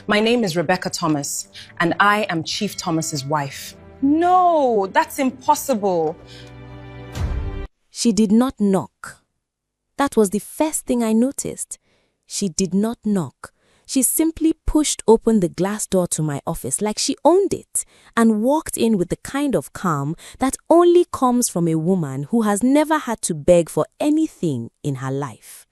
My name is Rebecca Thomas, and I am Chief Thomas's wife. No, that's impossible. She did not knock. That was the first thing I noticed. She did not knock. She simply pushed open the glass door to my office like she owned it and walked in with the kind of calm that only comes from a woman who has never had to beg for anything in her life.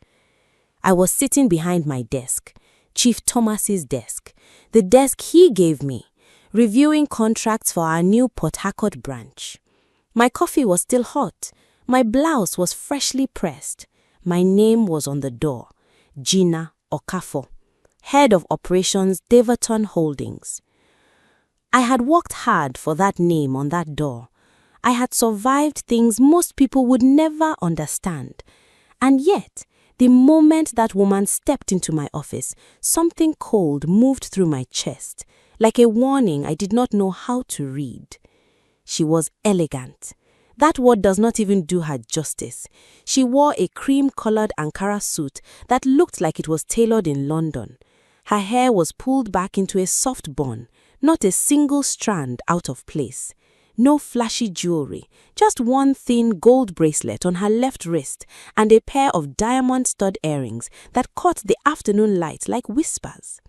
I was sitting behind my desk, Chief Thomas's desk, the desk he gave me, reviewing contracts for our new Port Harcourt branch. My coffee was still hot. My blouse was freshly pressed. My name was on the door, Gina Okafo, Head of Operations, Deverton Holdings. I had worked hard for that name on that door. I had survived things most people would never understand. And yet, the moment that woman stepped into my office, something cold moved through my chest, like a warning I did not know how to read. She was elegant. That word does not even do her justice. She wore a cream-colored Ankara suit that looked like it was tailored in London. Her hair was pulled back into a soft bun, not a single strand out of place. No flashy jewelry, just one thin gold bracelet on her left wrist and a pair of diamond stud earrings that caught the afternoon light like whispers.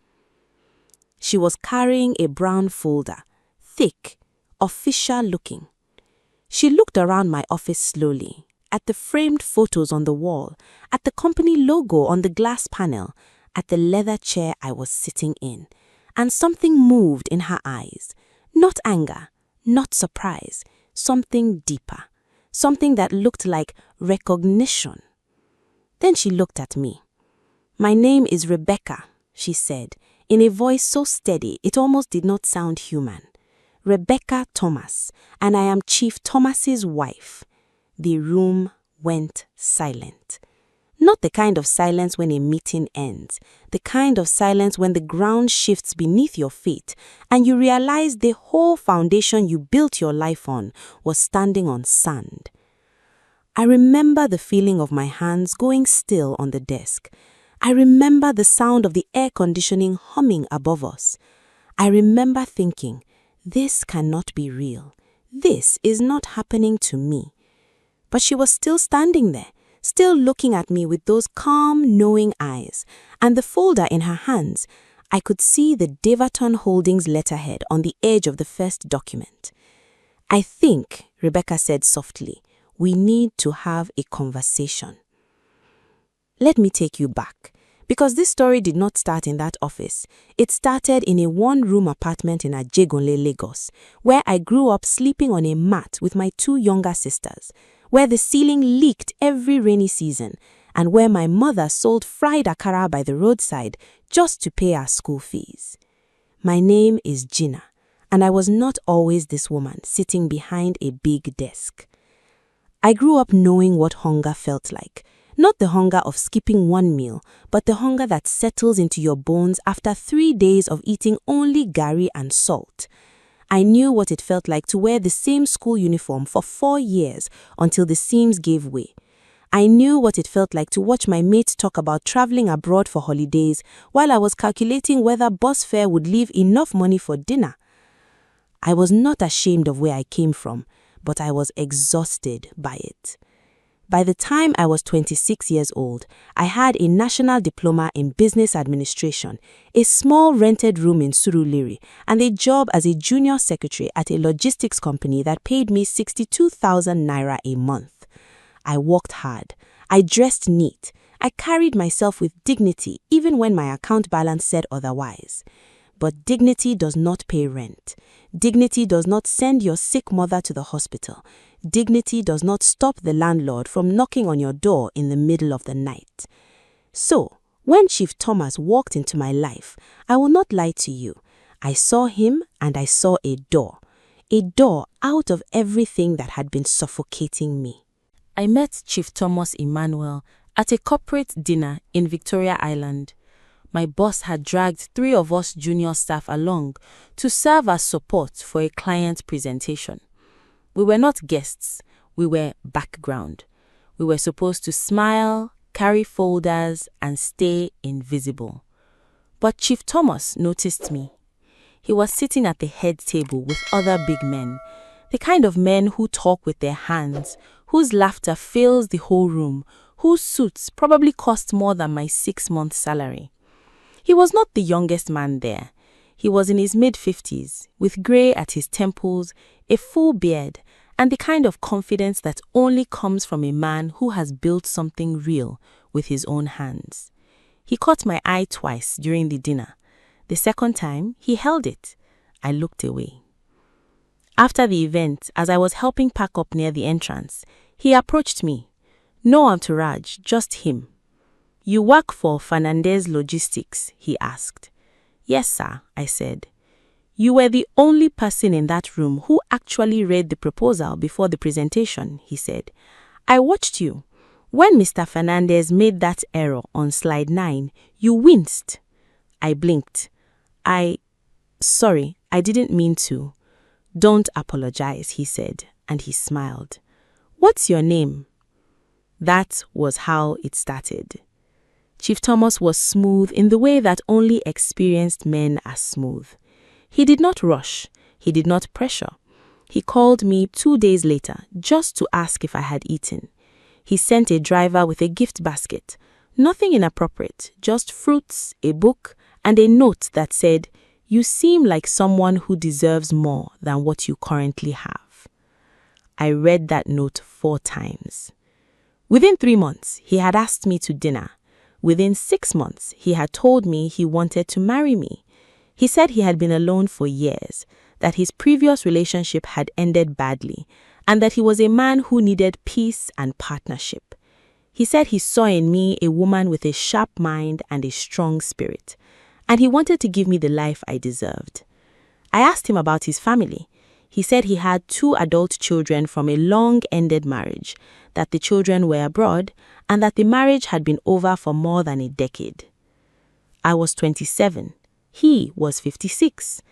She was carrying a brown folder, thick, official-looking. She looked around my office slowly, at the framed photos on the wall, at the company logo on the glass panel, at the leather chair I was sitting in, and something moved in her eyes. Not anger, not surprise, something deeper, something that looked like recognition. Then she looked at me. "My name is Rebecca," she said, in a voice so steady it almost did not sound human. "Rebecca Thomas, and I am Chief Thomas's wife." The room went silent. Not the kind of silence when a meeting ends, the kind of silence when the ground shifts beneath your feet and you realize the whole foundation you built your life on was standing on sand. I remember the feeling of my hands going still on the desk. I remember the sound of the air conditioning humming above us. I remember thinking, this cannot be real. This is not happening to me. But she was still standing there, still looking at me with those calm, knowing eyes, and the folder in her hands. I could see the Deverton Holdings letterhead on the edge of the first document. "I think," Rebecca said softly, "we need to have a conversation." Let me take you back, because this story did not start in that office. It started in a one-room apartment in Ajegunle, Lagos, where I grew up sleeping on a mat with my two younger sisters, where the ceiling leaked every rainy season, and where my mother sold fried akara by the roadside just to pay our school fees. My name is Gina, and I was not always this woman sitting behind a big desk. I grew up knowing what hunger felt like. Not the hunger of skipping one meal, but the hunger that settles into your bones after 3 days of eating only gari and salt. I knew what it felt like to wear the same school uniform for 4 years until the seams gave way. I knew what it felt like to watch my mates talk about traveling abroad for holidays while I was calculating whether bus fare would leave enough money for dinner. I was not ashamed of where I came from, but I was exhausted by it. By the time I was 26 years old, I had a national diploma in business administration, a small rented room in Surulere, and a job as a junior secretary at a logistics company that paid me 62,000 naira a month. I worked hard. I dressed neat. I carried myself with dignity even when my account balance said otherwise. But dignity does not pay rent. Dignity does not send your sick mother to the hospital. Dignity does not stop the landlord from knocking on your door in the middle of the night. So, when Chief Thomas walked into my life, I will not lie to you. I saw him and I saw a door out of everything that had been suffocating me. I met Chief Thomas Emmanuel at a corporate dinner in Victoria Island. My boss had dragged 3 of us junior staff along to serve as support for a client presentation. We were not guests, we were background. We were supposed to smile, carry folders, and stay invisible. But Chief Thomas noticed me. He was sitting at the head table with other big men, the kind of men who talk with their hands, whose laughter fills the whole room, whose suits probably cost more than my 6-month salary. He was not the youngest man there. He was in his mid-50s, with grey at his temples, a full beard, and the kind of confidence that only comes from a man who has built something real with his own hands. He caught my eye twice during the dinner. The second time, he held it. I looked away. After the event, as I was helping pack up near the entrance, he approached me. No entourage, just him. "You work for Fernandez Logistics?" he asked. "Yes, sir," I said. "You were the only person in that room who actually read the proposal before the presentation," he said. "I watched you. When Mr. Fernandez made that error on slide 9, you winced." I blinked. Sorry, I didn't mean to." "Don't apologize," he said, and he smiled. "What's your name?" That was how it started. Chief Thomas was smooth in the way that only experienced men are smooth. He did not rush. He did not pressure. He called me 2 days later just to ask if I had eaten. He sent a driver with a gift basket. Nothing inappropriate, just fruits, a book, and a note that said, "You seem like someone who deserves more than what you currently have." I read that note 4 times. Within 3 months, he had asked me to dinner. Within 6 months, he had told me he wanted to marry me. He said he had been alone for years, that his previous relationship had ended badly, and that he was a man who needed peace and partnership. He said he saw in me a woman with a sharp mind and a strong spirit, and he wanted to give me the life I deserved. I asked him about his family. He said he had 2 adult children from a long-ended marriage, that the children were abroad, and that the marriage had been over for more than a decade. I was 27. He was 56.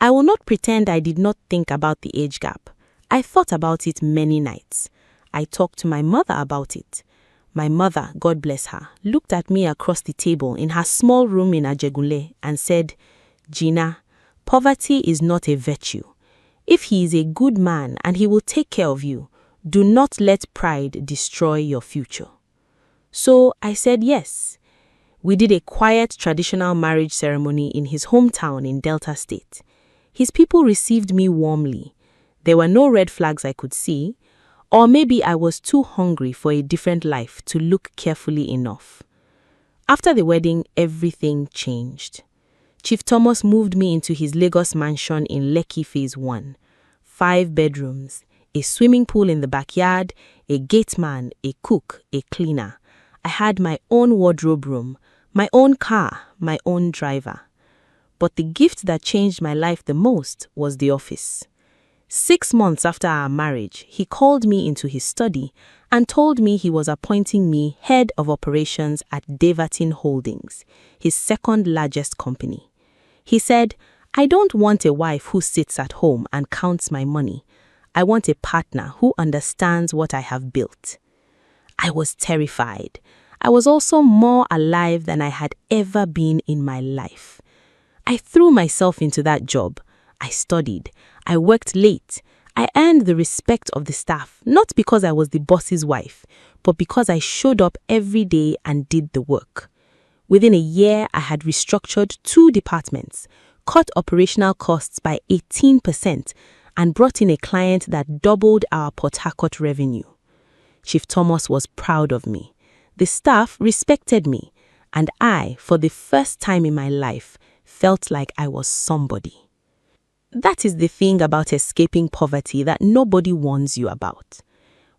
I will not pretend I did not think about the age gap. I thought about it many nights. I talked to my mother about it. My mother, God bless her, looked at me across the table in her small room in Ajegunle and said, "Gina, poverty is not a virtue. If he is a good man and he will take care of you, do not let pride destroy your future." So I said yes. We did a quiet traditional marriage ceremony in his hometown in Delta State. His people received me warmly. There were no red flags I could see, or maybe I was too hungry for a different life to look carefully enough. After the wedding, everything changed. Chief Thomas moved me into his Lagos mansion in Lekki Phase 1. 5 bedrooms, a swimming pool in the backyard, a gateman, a cook, a cleaner. I had my own wardrobe room, my own car, my own driver. But the gift that changed my life the most was the office. 6 months after our marriage, he called me into his study and told me he was appointing me head of operations at Devatin Holdings, his second largest company. He said, "I don't want a wife who sits at home and counts my money. I want a partner who understands what I have built." I was terrified. I was also more alive than I had ever been in my life. I threw myself into that job. I studied. I worked late. I earned the respect of the staff, not because I was the boss's wife, but because I showed up every day and did the work. Within a year, I had restructured 2 departments, cut operational costs by 18%, and brought in a client that doubled our Port Harcourt revenue. Chief Thomas was proud of me. The staff respected me, and I, for the first time in my life, felt like I was somebody. That is the thing about escaping poverty that nobody warns you about.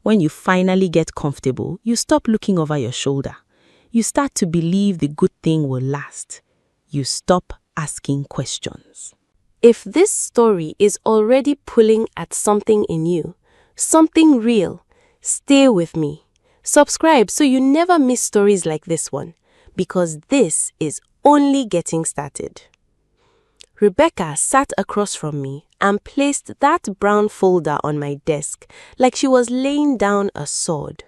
When you finally get comfortable, you stop looking over your shoulder. You start to believe the good thing will last. You stop asking questions. If this story is already pulling at something in you, something real, stay with me. Subscribe so you never miss stories like this one, because this is only getting started. Rebecca sat across from me and placed that brown folder on my desk like she was laying down a sword.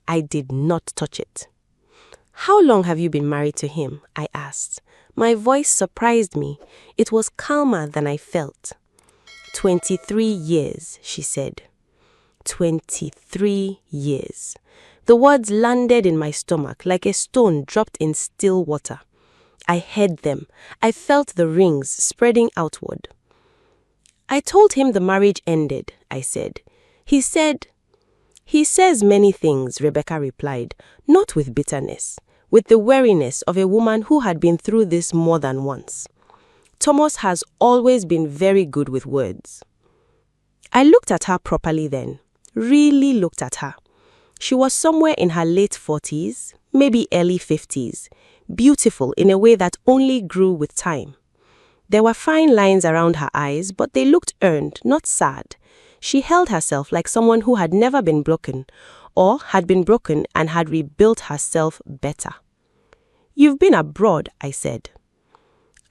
I did not touch it. "How long have you been married to him?" I asked. My voice surprised me. It was calmer than I felt. 23 years, she said. 23 years. The words landed in my stomach like a stone dropped in still water. I heard them. I felt the rings spreading outward. I told him the marriage ended, I said. He says many things, Rebecca replied, not with bitterness, with the wariness of a woman who had been through this more than once. Thomas has always been very good with words. I looked at her properly then, really looked at her. She was somewhere in her late 40s, maybe early 50s, beautiful in a way that only grew with time. There were fine lines around her eyes, but they looked earned, not sad. She held herself like someone who had never been broken, or had been broken and had rebuilt herself better. You've been abroad, I said.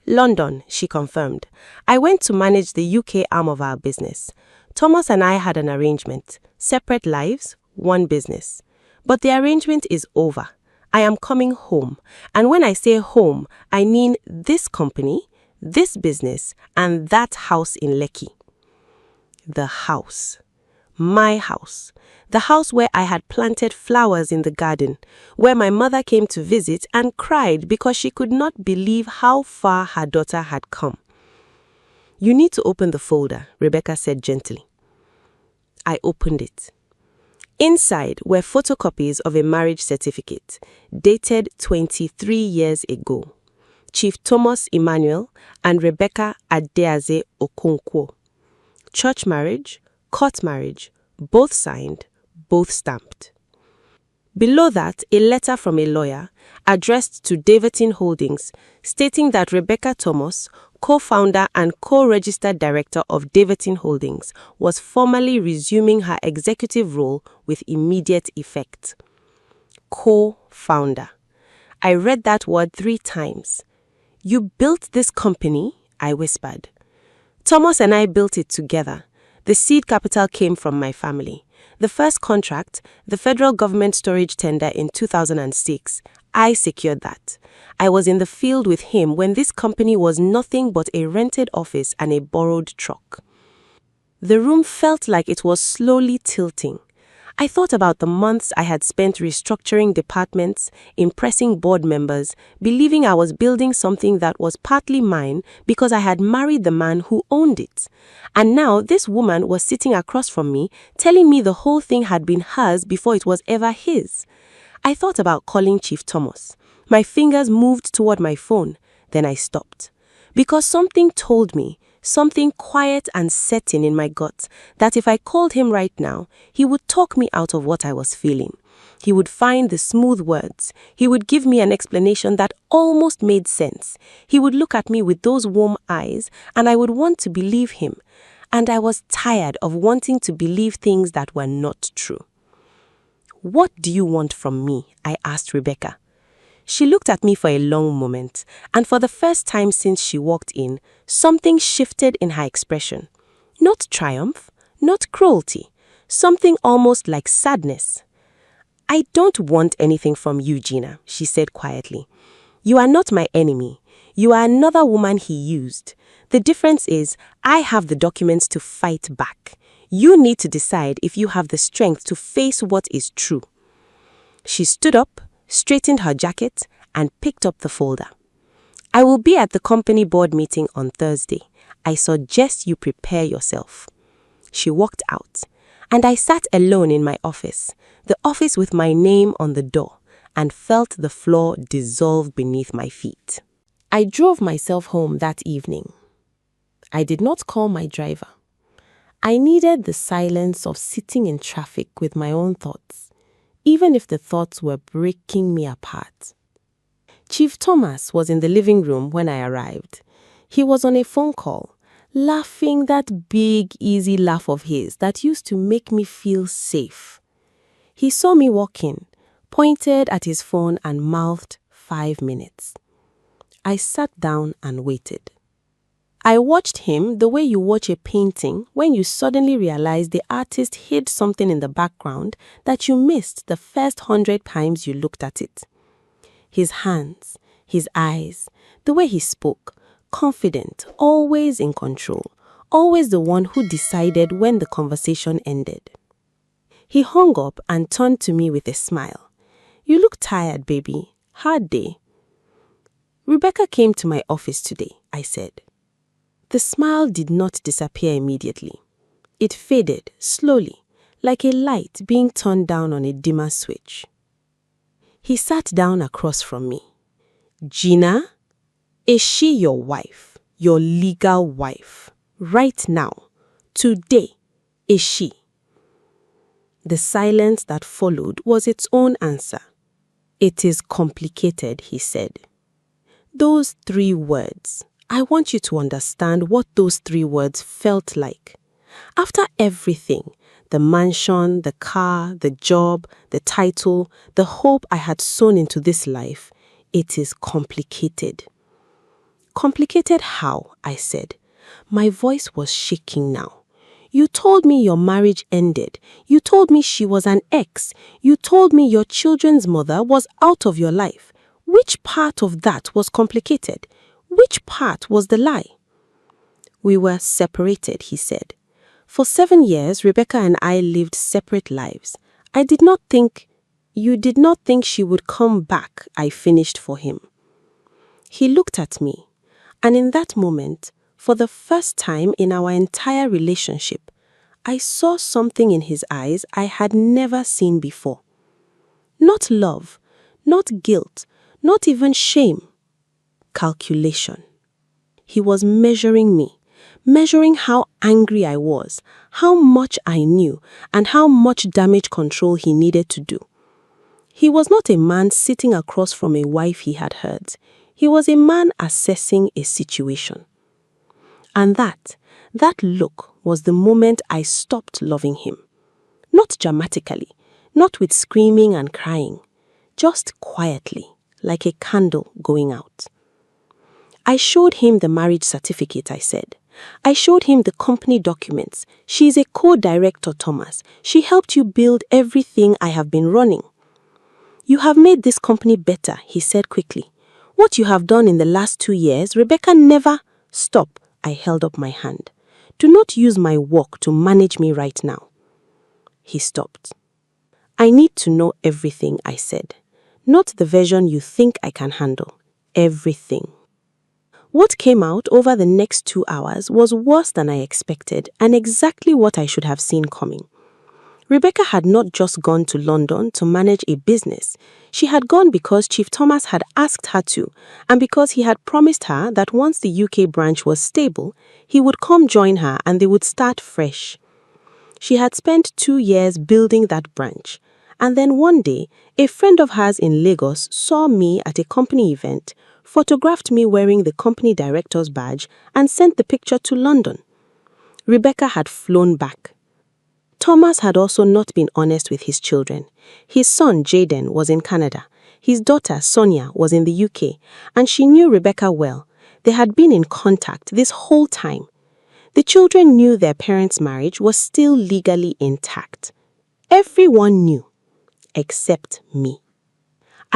London, she confirmed. I went to manage the UK arm of our business. Thomas and I had an arrangement, separate lives, one business. But the arrangement is over. I am coming home. And when I say home, I mean this company, this business, and that house in Lekki. The house. My house. The house where I had planted flowers in the garden, where my mother came to visit and cried because she could not believe how far her daughter had come. You need to open the folder, Rebecca said gently. I opened it. Inside were photocopies of a marriage certificate, dated 23 years ago. Chief Thomas Emmanuel and Rebecca Adeaze Okonkwo. Church marriage, court marriage, both signed, both stamped. Below that, a letter from a lawyer addressed to Daverton Holdings stating that Rebecca Thomas, co-founder and co-registered director of Daverton Holdings, was formally resuming her executive role with immediate effect. Co-founder. I read that word 3 times. You built this company? I whispered. Thomas and I built it together. The seed capital came from my family. The first contract, the federal government storage tender in 2006, I secured that. I was in the field with him when this company was nothing but a rented office and a borrowed truck. The room felt like it was slowly tilting. I thought about the months I had spent restructuring departments, impressing board members, believing I was building something that was partly mine because I had married the man who owned it. And now this woman was sitting across from me, telling me the whole thing had been hers before it was ever his. I thought about calling Chief Thomas. My fingers moved toward my phone, then I stopped. Because something told me, something quiet and certain in my gut, that if I called him right now, he would talk me out of what I was feeling. He would find the smooth words. He would give me an explanation that almost made sense. He would look at me with those warm eyes, and I would want to believe him. And I was tired of wanting to believe things that were not true. What do you want from me? I asked Rebecca. She looked at me for a long moment, and for the first time since she walked in, something shifted in her expression. Not triumph, not cruelty, something almost like sadness. I don't want anything from you, Gina, she said quietly. You are not my enemy. You are another woman he used. The difference is, I have the documents to fight back. You need to decide if you have the strength to face what is true. She stood up, straightened her jacket, and picked up the folder. I will be at the company board meeting on Thursday. I suggest you prepare yourself. She walked out, and I sat alone in my office, the office with my name on the door, and felt the floor dissolve beneath my feet. I drove myself home that evening. I did not call my driver. I needed the silence of sitting in traffic with my own thoughts, even if the thoughts were breaking me apart. Chief Thomas was in the living room when I arrived. He was on a phone call, laughing that big, easy laugh of his that used to make me feel safe. He saw me walk in, pointed at his phone and mouthed 5 minutes. I sat down and waited. I watched him the way you watch a painting when you suddenly realize the artist hid something in the background that you missed the first 100 times you looked at it. His hands, his eyes, The way he spoke, confident, always in control, always the one who decided when the conversation ended. He hung up and turned to me with a smile. "You look tired, baby. Hard day." "Rebecca came to my office today," I said. The smile did not disappear immediately. It faded slowly, like a light being turned down on a dimmer switch. He sat down across from me. "Gina, is she your wife, your legal wife? Right now, today, is she?" The silence that followed was its own answer. "It is complicated," he said. Those 3 words, I want you to understand what those 3 words felt like. After everything, the mansion, the car, the job, the title, the hope I had sown into this life, it is complicated. "Complicated how?" I said. My voice was shaking now. "You told me your marriage ended. You told me she was an ex. You told me your children's mother was out of your life. Which part of that was complicated? Which part was the lie?" "We were separated," he said. "For 7 years, Rebecca and I lived separate lives. You did not think she would come back," I finished for him. He looked at me, and in that moment, for the first time in our entire relationship, I saw something in his eyes I had never seen before. Not love, not guilt, not even shame. Calculation. He was measuring me, measuring how angry I was, how much I knew, and how much damage control he needed to do. He was not a man sitting across from a wife he had hurt. He was a man assessing a situation. And that look was the moment I stopped loving him. Not dramatically, not with screaming and crying, just quietly, like a candle going out. I showed him the marriage certificate, I said. I showed him the company documents. "She is a co-director, Thomas. She helped you build everything I have been running." "You have made this company better," he said quickly. "What you have done in the last 2 years, Rebecca never..." "Stop," I held up my hand. "Do not use my work to manage me right now." He stopped. "I need to know everything," I said. "Not the version you think I can handle. Everything." What came out over the next 2 hours was worse than I expected and exactly what I should have seen coming. Rebecca had not just gone to London to manage a business. She had gone because Chief Thomas had asked her to, and because he had promised her that once the UK branch was stable, he would come join her and they would start fresh. She had spent 2 years building that branch, and then one day, a friend of hers in Lagos saw me at a company event, photographed me wearing the company director's badge, and sent the picture to London. Rebecca had flown back. Thomas had also not been honest with his children. His son, Jaden, was in Canada. His daughter, Sonia, was in the UK, and she knew Rebecca well. They had been in contact this whole time. The children knew their parents' marriage was still legally intact. Everyone knew, except me.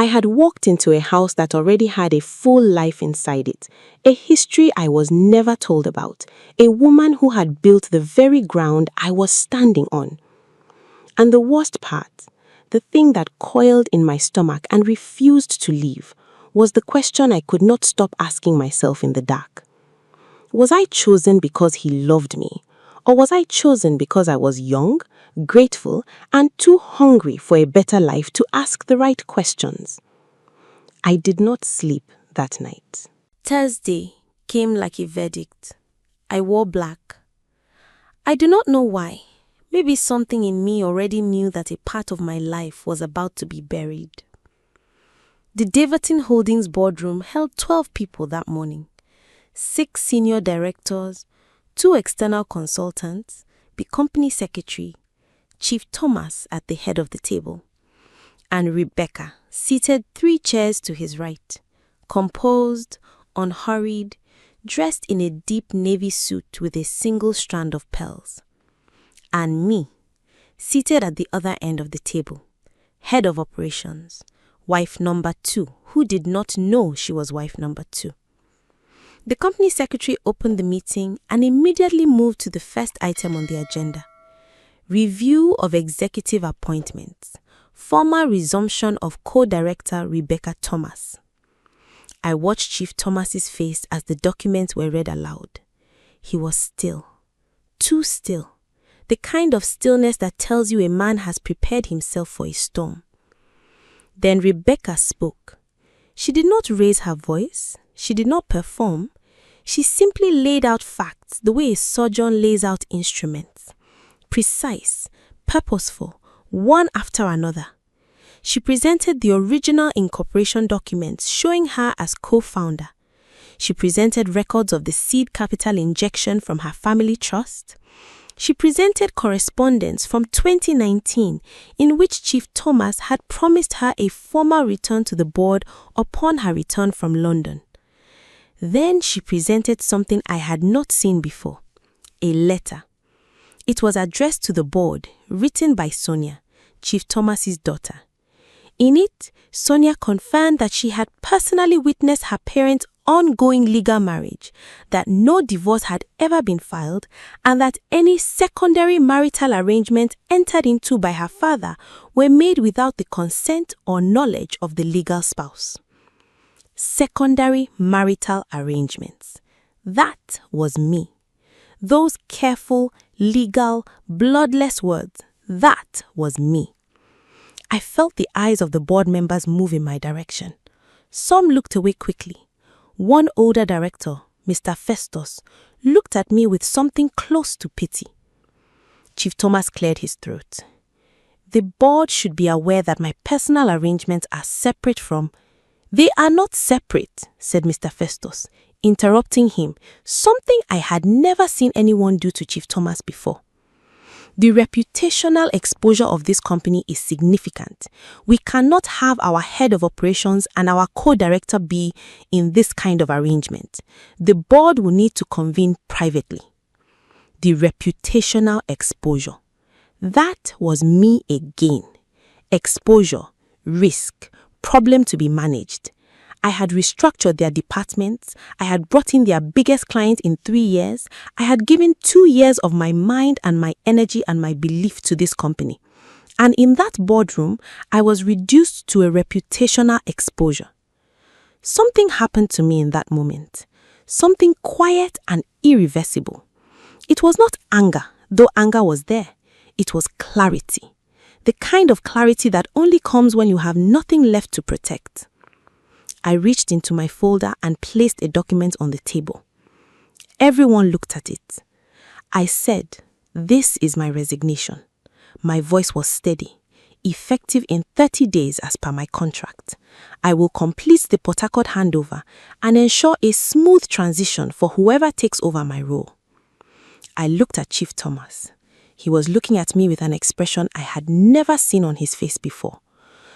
I had walked into a house that already had a full life inside it, a history I was never told about, a woman who had built the very ground I was standing on. And the worst part, the thing that coiled in my stomach and refused to leave, was the question I could not stop asking myself in the dark. Was I chosen because he loved me? Or was I chosen because I was young, grateful, and too hungry for a better life to ask the right questions? I did not sleep that night. Thursday came like a verdict. I wore black. I do not know why. Maybe something in me already knew that a part of my life was about to be buried. The Daverton Holdings boardroom held 12 people that morning. 6 senior directors, 2 external consultants, the company secretary, Chief Thomas at the head of the table, and Rebecca seated 3 chairs to his right, composed, unhurried, dressed in a deep navy suit with a single strand of pearls. And me, seated at the other end of the table, head of operations, wife number 2, who did not know she was wife number 2. The company secretary opened the meeting and immediately moved to the first item on the agenda. Review of executive appointments. Formal resumption of co-director Rebecca Thomas. I watched Chief Thomas's face as the documents were read aloud. He was still. Too still. The kind of stillness that tells you a man has prepared himself for a storm. Then Rebecca spoke. She did not raise her voice. She did not perform. She simply laid out facts the way a surgeon lays out instruments. Precise, purposeful, one after another. She presented the original incorporation documents showing her as co-founder. She presented records of the seed capital injection from her family trust. She presented correspondence from 2019 in which Chief Thomas had promised her a formal return to the board upon her return from London. Then she presented something I had not seen before, a letter. It was addressed to the board, written by Sonia, Chief Thomas's daughter. In it, Sonia confirmed that she had personally witnessed her parents' ongoing legal marriage, that no divorce had ever been filed, and that any secondary marital arrangements entered into by her father were made without the consent or knowledge of the legal spouse. Secondary marital arrangements. That was me. Those careful, legal, bloodless words, that was me. I felt the eyes of the board members move in my direction. Some looked away quickly. One older director, Mr. Festus, looked at me with something close to pity. Chief Thomas cleared his throat. The board should be aware that my personal arrangements are separate from... They are not separate, said Mr. Festus, interrupting him, something I had never seen anyone do to Chief Thomas before. The reputational exposure of this company is significant. We cannot have our head of operations and our co-director be in this kind of arrangement. The board will need to convene privately. The reputational exposure. That was me again. Exposure, risk, problem to be managed. I had restructured their departments. I had brought in their biggest client in 3 years. I had given 2 years of my mind and my energy and my belief to this company. And in that boardroom, I was reduced to a reputational exposure. Something happened to me in that moment. Something quiet and irreversible. It was not anger, though anger was there. It was clarity. The kind of clarity that only comes when you have nothing left to protect. I reached into my folder and placed a document on the table. Everyone looked at it. I said, "This is my resignation." My voice was steady, effective in 30 days as per my contract. I will complete the Port Harcourt handover and ensure a smooth transition for whoever takes over my role. I looked at Chief Thomas. He was looking at me with an expression I had never seen on his face before.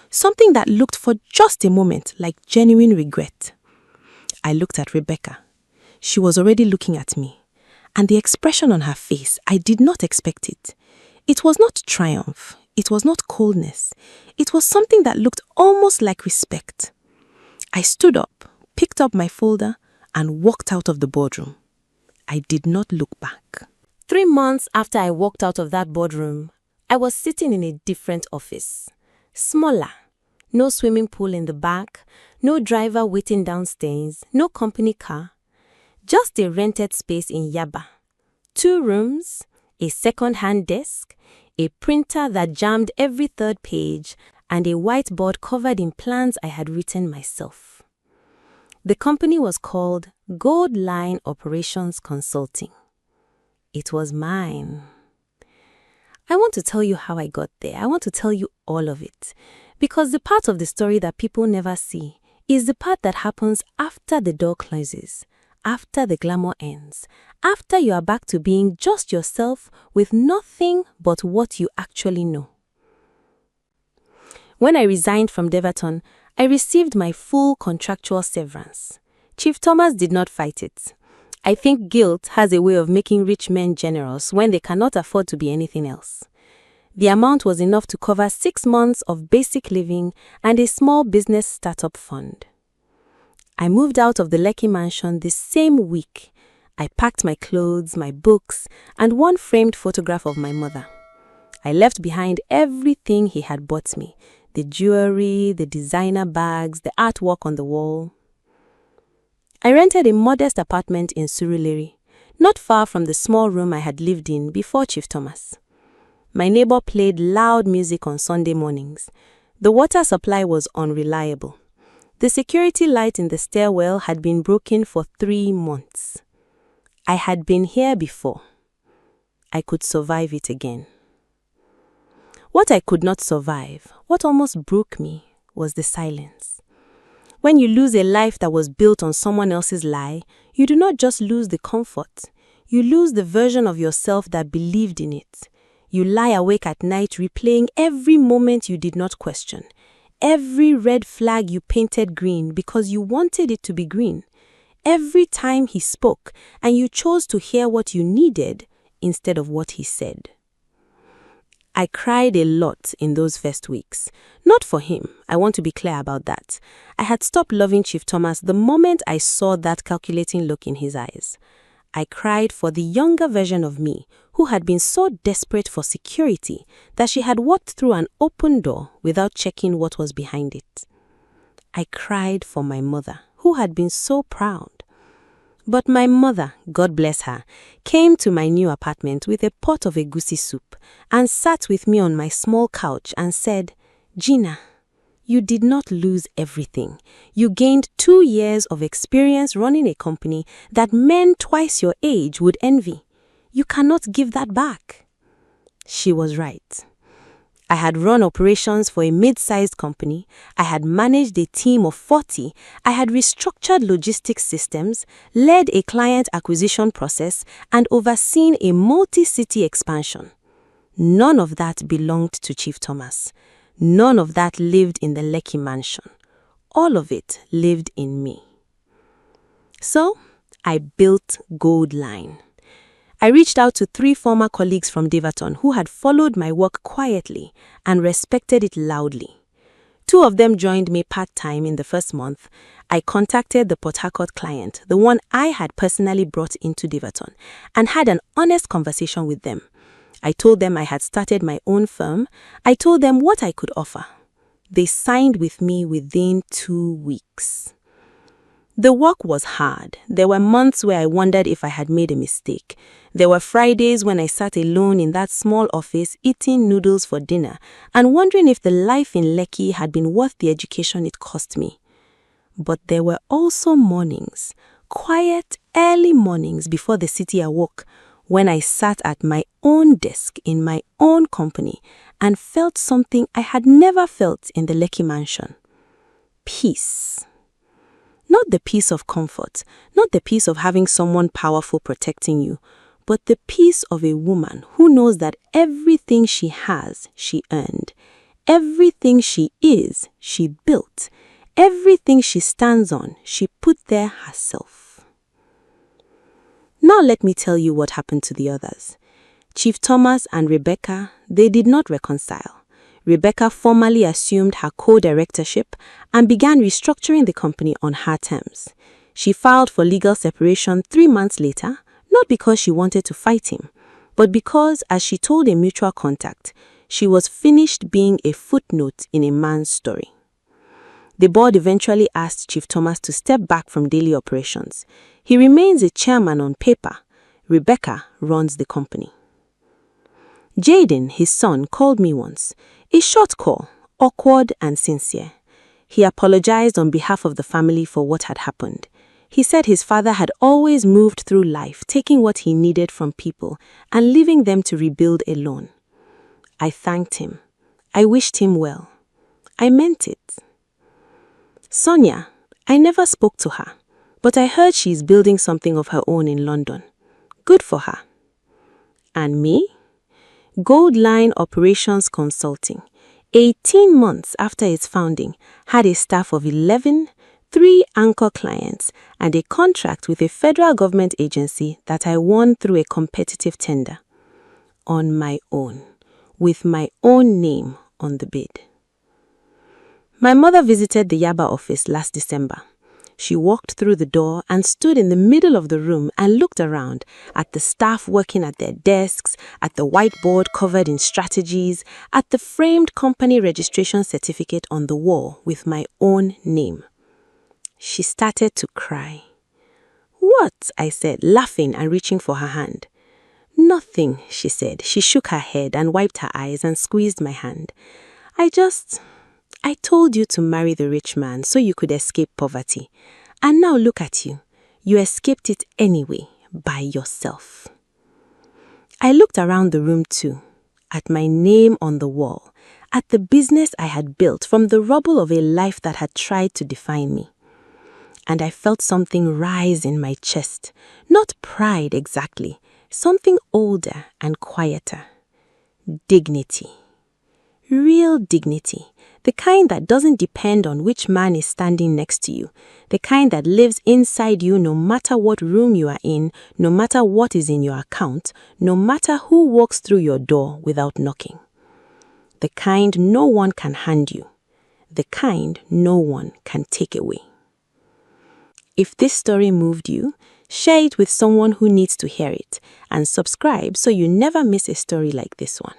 Something that looked for just a moment like genuine regret. I looked at Rebecca. She was already looking at me, and the expression on her face, I did not expect it. It was not triumph. It was not coldness. It was something that looked almost like respect. I stood up, picked up my folder, and walked out of the boardroom. I did not look back. 3 months after I walked out of that boardroom, I was sitting in a different office. Smaller. No swimming pool in the back, no driver waiting downstairs, no company car. Just a rented space in Yaba. 2 rooms, a second-hand desk, a printer that jammed every 3rd page, and a whiteboard covered in plans I had written myself. The company was called Gold Line Operations Consulting. It was mine. I want to tell you how I got there. I want to tell you all of it. Because the part of the story that people never see is the part that happens after the door closes, after the glamour ends, after you are back to being just yourself with nothing but what you actually know. When I resigned from Deverton, I received my full contractual severance. Chief Thomas did not fight it. I think guilt has a way of making rich men generous when they cannot afford to be anything else. The amount was enough to cover 6 months of basic living and a small business startup fund. I moved out of the Lekki mansion the same week. I packed my clothes, my books, and one framed photograph of my mother. I left behind everything he had bought me, the jewelry, the designer bags, the artwork on the wall. I rented a modest apartment in Surulere, not far from the small room I had lived in before Chief Thomas. My neighbor played loud music on Sunday mornings. The water supply was unreliable. The security light in the stairwell had been broken for 3 months. I had been here before. I could survive it again. What I could not survive, what almost broke me, was the silence. When you lose a life that was built on someone else's lie, you do not just lose the comfort. You lose the version of yourself that believed in it. You lie awake at night replaying every moment you did not question, every red flag you painted green because you wanted it to be green, every time he spoke and you chose to hear what you needed instead of what he said. I cried a lot in those first weeks. Not for him, I want to be clear about that. I had stopped loving Chief Thomas the moment I saw that calculating look in his eyes. I cried for the younger version of me, who had been so desperate for security that she had walked through an open door without checking what was behind it. I cried for my mother, who had been so proud. But my mother, God bless her, came to my new apartment with a pot of egusi soup and sat with me on my small couch and said, "Gina, you did not lose everything. You gained 2 years of experience running a company that men twice your age would envy. You cannot give that back." She was right. I had run operations for a mid-sized company, I had managed a team of 40, I had restructured logistics systems, led a client acquisition process, and overseen a multi-city expansion. None of that belonged to Chief Thomas. None of that lived in the Lekki mansion. All of it lived in me. So, I built Gold Line. I reached out to 3 former colleagues from Devaton who had followed my work quietly and respected it loudly. 2 of them joined me part-time in the first month. I contacted the Port Harcourt client, the one I had personally brought into Devaton, and had an honest conversation with them. I told them I had started my own firm. I told them what I could offer. They signed with me within 2 weeks. The work was hard. There were months where I wondered if I had made a mistake. There were Fridays when I sat alone in that small office eating noodles for dinner and wondering if the life in Lekki had been worth the education it cost me. But there were also mornings, quiet, early mornings before the city awoke, when I sat at my own desk in my own company and felt something I had never felt in the Lekki mansion. Peace. Not the peace of comfort, not the peace of having someone powerful protecting you, but the peace of a woman who knows that everything she has, she earned. Everything she is, she built. Everything she stands on, she put there herself. Now let me tell you what happened to the others. Chief Thomas and Rebecca, they did not reconcile. Rebecca formally assumed her co-directorship and began restructuring the company on her terms. She filed for legal separation 3 months later, not because she wanted to fight him, but because, as she told a mutual contact, she was finished being a footnote in a man's story. The board eventually asked Chief Thomas to step back from daily operations. He remains a chairman on paper. Rebecca runs the company. Jaden, his son, called me once. A short call, awkward and sincere. He apologized on behalf of the family for what had happened. He said his father had always moved through life, taking what he needed from people and leaving them to rebuild alone. I thanked him. I wished him well. I meant it. Sonia, I never spoke to her, but I heard she's building something of her own in London. Good for her. And me? Gold Line Operations Consulting, 18 months after its founding, had a staff of 11, 3 anchor clients, and a contract with a federal government agency that I won through a competitive tender. On my own, with my own name on the bid. My mother visited the Yaba office last December. She walked through the door and stood in the middle of the room and looked around at the staff working at their desks, at the whiteboard covered in strategies, at the framed company registration certificate on the wall with my own name. She started to cry. "What?" I said, laughing and reaching for her hand. "Nothing," she said. She shook her head and wiped her eyes and squeezed my hand. I told you to marry the rich man so you could escape poverty. And now look at you. You escaped it anyway, by yourself." I looked around the room too, at my name on the wall, at the business I had built from the rubble of a life that had tried to define me. And I felt something rise in my chest, not pride exactly, something older and quieter. Dignity. Real dignity. The kind that doesn't depend on which man is standing next to you. The kind that lives inside you no matter what room you are in, no matter what is in your account, no matter who walks through your door without knocking. The kind no one can hand you. The kind no one can take away. If this story moved you, share it with someone who needs to hear it and subscribe so you never miss a story like this one.